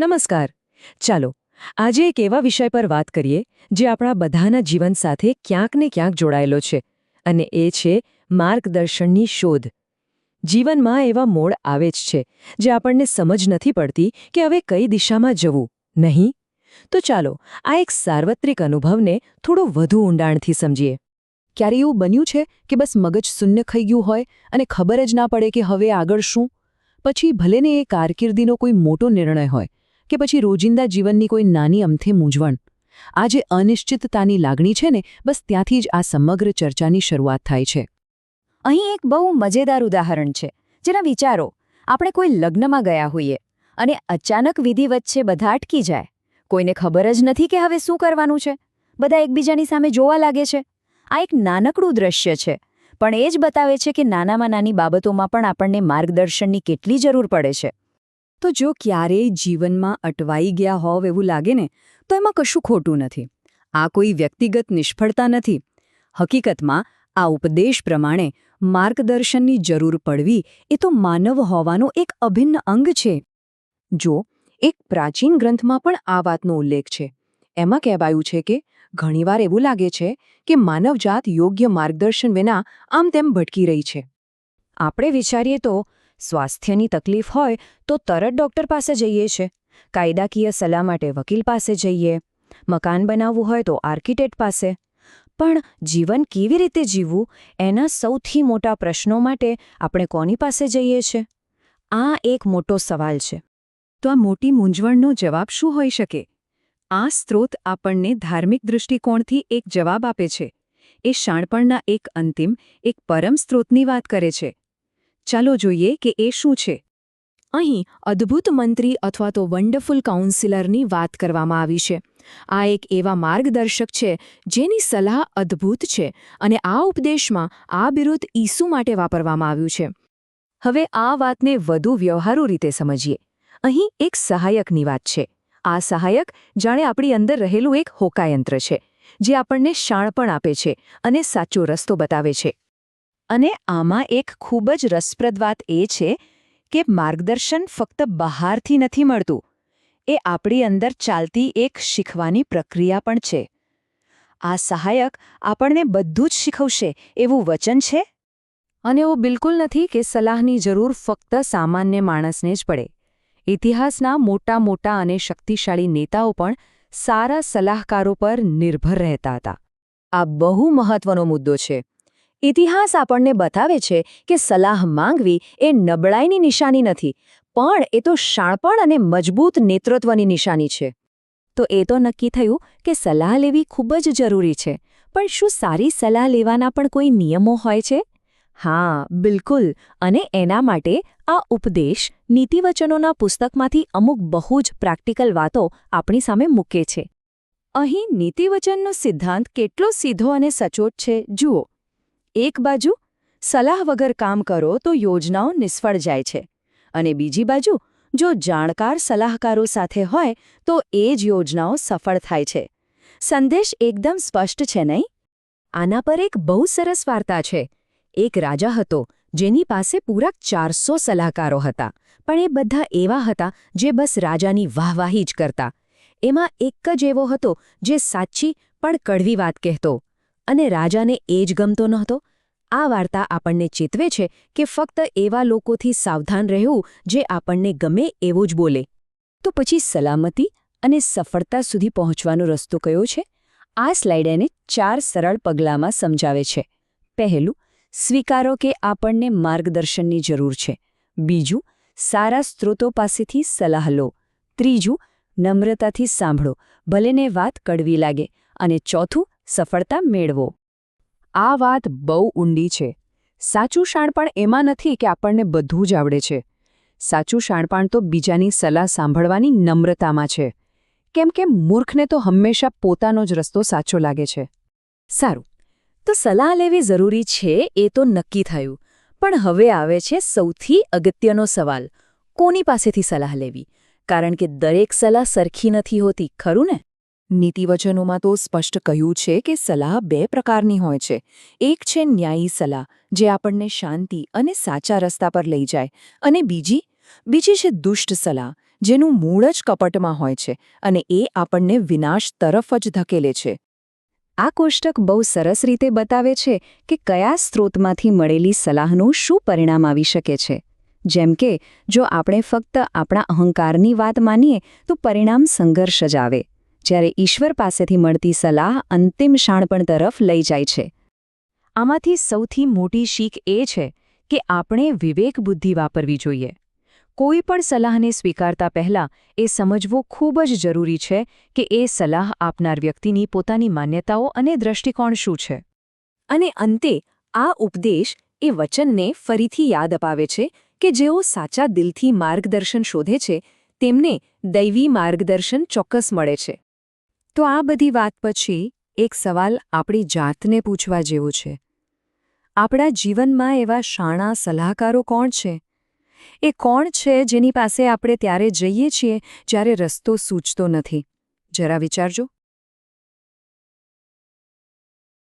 નમસ્કાર. ચાલો આજે એક એવા વિષય પર વાત કરીએ જે આપણા બધાના જીવન સાથે ક્યાંક ને ક્યાંક જોડાયેલો છે, અને એ છે માર્ગદર્શનની શોધ. જીવનમાં એવા મોડ આવે જ છે જે આપણને સમજ નથી પડતી કે હવે કઈ દિશામાં જવું, નહીં? તો ચાલો આ એક સાર્વત્રિક અનુભવને થોડો વધુ ઊંડાણથી સમજીએ. ક્યારે એવું બન્યું છે કે બસ મગજ શૂન્ય થઈ ગયું હોય અને ખબર જ ના પડે કે હવે આગળ શું? પછી ભલે ને એ કારકિર્દીનો કોઈ મોટો નિર્ણય હોય કે પછી રોજિંદા જીવનની કોઈ નાની અમથે મૂંઝવણ, આ જે અનિશ્ચિતતાની લાગણી છે ને, બસ ત્યાંથી જ આ સમગ્ર ચર્ચાની શરૂઆત થાય છે. અહીં એક બહુ મજેદાર ઉદાહરણ છે, જેના વિચારો આપણે કોઈ લગ્નમાં ગયા હોઈએ અને અચાનક વિધિ વચ્ચે બધા અટકી જાય. કોઈને ખબર જ નથી કે હવે શું કરવાનું છે. બધા એકબીજાની સામે જોવા લાગે છે. આ એક નાનકડું દ્રશ્ય છે, પણ એ જ બતાવે છે કે નાનામાં નાની બાબતોમાં પણ આપણને માર્ગદર્શનની કેટલી જરૂર પડે છે. તો જો ક્યારેય જીવનમાં અટવાઈ ગયા હોવ એવું લાગે ને, તો એમાં કશું ખોટું નથી. આ કોઈ વ્યક્તિગત નિષ્ફળતા નથી. હકીકતમાં આ ઉપદેશ પ્રમાણે માર્ગદર્શનની જરૂર પડવી એ તો માનવ હોવાનો એક અભિન્ન અંગ છે. જો એક પ્રાચીન ગ્રંથમાં પણ આ વાતનો ઉલ્લેખ છે. એમાં કહેવાયું છે કે ઘણીવાર એવું લાગે છે કે માનવજાત યોગ્ય માર્ગદર્શન વિના આમ તેમ ભટકી રહી છે. આપણે વિચારીએ તો સ્વાસ્થ્યની તકલીફ હોય તો તરત ડૉક્ટર પાસે જઈએ છે, કાયદાકીય સલાહ માટે વકીલ પાસે જઈએ, મકાન બનાવવું હોય તો આર્કિટેક્ટ પાસે. પણ જીવન કેવી રીતે જીવવું એના સૌથી મોટા પ્રશ્નો માટે આપણે કોની પાસે જઈએ છે? આ એક મોટો સવાલ છે. તો આ મોટી મૂંઝવણનો જવાબ શું હોઈ શકે? આ સ્ત્રોત આપણને ધાર્મિક દૃષ્ટિકોણથી એક જવાબ આપે છે. એ શાણપણના એક અંતિમ, એક પરમ સ્ત્રોતની વાત કરે છે. ચાલો જોઈએ કે એ શું છે. અહીં અદ્ભુત મંત્રી અથવા તો વન્ડરફુલ કાઉન્સિલરની વાત કરવામાં આવી છે. આ એક એવા માર્ગદર્શક છે જેની સલાહ અદ્ભુત છે, અને આ ઉપદેશમાં આ બિરુદ ઈસુ માટે વાપરવામાં આવ્યું છે. હવે આ વાતને વધુ વ્યવહારુ રીતે સમજીએ. અહીં એક સહાયકની વાત છે. આ સહાયક જાણે આપણી અંદર રહેલું એક હોકાયંત્ર છે, જે આપણને શાણપણ આપે છે અને સાચો રસ્તો બતાવે છે. અને આમાં એક ખૂબ જ રસપ્રદ વાત એ છે કે માર્ગદર્શન ફક્ત બહારથી નથી મળતું. એ આપણી અંદર ચાલતી એક શીખવાની પ્રક્રિયા પણ છે. આ સહાયક આપણને બધું જ શીખવશે એવું વચન છે. અને એવું બિલકુલ નથી કે સલાહની જરૂર ફક્ત સામાન્ય માણસને જ પડે. ઇતિહાસના મોટા મોટા અને શક્તિશાળી નેતાઓ પણ સારા સલાહકારો પર નિર્ભર રહેતા હતા. આ બહુ મહત્વનો મુદ્દો છે. ઇતિહાસ આપણને બતાવે છે કે સલાહ માંગવી એ નબળાઈની નિશાની નથી, પણ એ તો શાણપણ અને મજબૂત નેતૃત્વની નિશાની છે. તો એ તો નક્કી થયું કે સલાહ લેવી ખૂબ જ જરૂરી છે, પણ શું સારી સલાહ લેવાના પણ કોઈ નિયમો હોય છે? હા, બિલકુલ. અને એના માટે આ ઉપદેશ નીતિવચનોના પુસ્તકમાંથી અમુક બહુ જ પ્રેક્ટિકલ વાતો આપણી સામે મૂકે છે. અહીં નીતિવચનનો સિદ્ધાંત કેટલો સીધો અને સચોટ છે, જુઓ. એક બાજુ સલાહ વગર કામ કરો તો યોજનાઓ નિષ્ફળ જાય છે, અને બીજી બાજુ જો જાણકાર સલાહકારો સાથે હોય તો એ જ યોજનાઓ સફળ થાય છે. સંદેશ એકદમ સ્પષ્ટ છે, નહીં? આના પર એક બહુ સરસ વાર્તા છે. એક રાજા હતો જેની પાસે પૂરા 400 સલાહકારો હતા, પણ એ બધા એવા હતા જે બસ રાજાની વાહવાહી જ કરતા. એમાં એક જ એવો હતો જે સાચી પણ કડવી વાત કહેતો, અને રાજાને એ જ ગમતો નહોતો. આ વાર્તા આપણને ચેતવે છે કે ફક્ત એવા લોકોથી સાવધાન રહેવું જે આપણને ગમે એવું જ બોલે. તો પછી સલામતી અને સફળતા સુધી પહોંચવાનો રસ્તો કયો છે? આ સ્લાઇડ એને 4 સરળ પગલાંમાં સમજાવે છે. પહેલું, સ્વીકારો કે આપણને માર્ગદર્શનની જરૂર છે. બીજું, સારા સ્ત્રોતો પાસેથી સલાહ લો. ત્રીજું, નમ્રતાથી સાંભળો, ભલેને વાત કડવી લાગે. અને ચોથું, સફળતા મેળવો. આ વાત બહુ ઊંડી છે. સાચું શાણપણ એમાં નથી કે આપણને બધું જ આવડે છે. સાચું શાણપણ તો બીજાની સલાહ સાંભળવાની નમ્રતામાં છે. કેમ કે મૂર્ખને તો હંમેશા પોતાનો જ રસ્તો સાચો લાગે છે. સારું, તો સલાહ લેવી જરૂરી છે એ તો નક્કી થયું. પણ હવે આવે છે સૌથી અગત્યનો સવાલ: કોની પાસેથી સલાહ લેવી? કારણ કે દરેક સલાહ સરખી નથી હોતી, ખરું ને? નીતિવચનોમાં તો સ્પષ્ટ કહ્યું છે કે સલાહ 2 પ્રકારની હોય છે. એક છે ન્યાયી સલાહ, જે આપણને શાંતિ અને સાચા રસ્તા પર લઈ જાય, અને બીજી છે દુષ્ટ સલાહ, જેનું મૂળ જ કપટમાં હોય છે અને એ આપણને વિનાશ તરફ જ ધકેલે છે. આ કોષ્ટક બહુ સરસ રીતે બતાવે છે કે કયા સ્ત્રોતમાંથી મળેલી સલાહનું શું પરિણામ આવી શકે છે. જેમ કે જો આપણે ફક્ત આપણા અહંકારની વાત માનીએ તો પરિણામ સંઘર્ષ જ આવે, જ્યારે ઈશ્વર પાસેથી મળતી સલાહ અંતિમ શાણપણ તરફ લઈ જાય છે. આમાંથી સૌથી મોટી શીખ એ છે કે આપણે વિવેક બુદ્ધિ વાપરવી જોઈએ. કોઈ પણ સલાહને સ્વીકારતા પહેલા એ સમજવું ખૂબ જ જરૂરી છે કે એ સલાહ આપનાર વ્યક્તિની પોતાની માન્યતાઓ અને દૃષ્ટિકોણ શું છે. અને અંતે આ ઉપદેશ એ વચનને ફરીથી યાદ અપાવે છે કે જેઓ સાચા દિલથી માર્ગદર્શન શોધે છે તેમને દૈવી માર્ગદર્શન ચોક્કસ મળે છે. તો આ બધી વાત પછી એક સવાલ આપણી જાતને પૂછવા જેવો છે. આપણા જીવનમાં એવા શાણા સલાહકારો કોણ છે? એ કોણ છે જેની પાસે આપણે ત્યારે જઈએ છીએ જ્યારે રસ્તો સૂચતો નથી? જરા વિચારજો.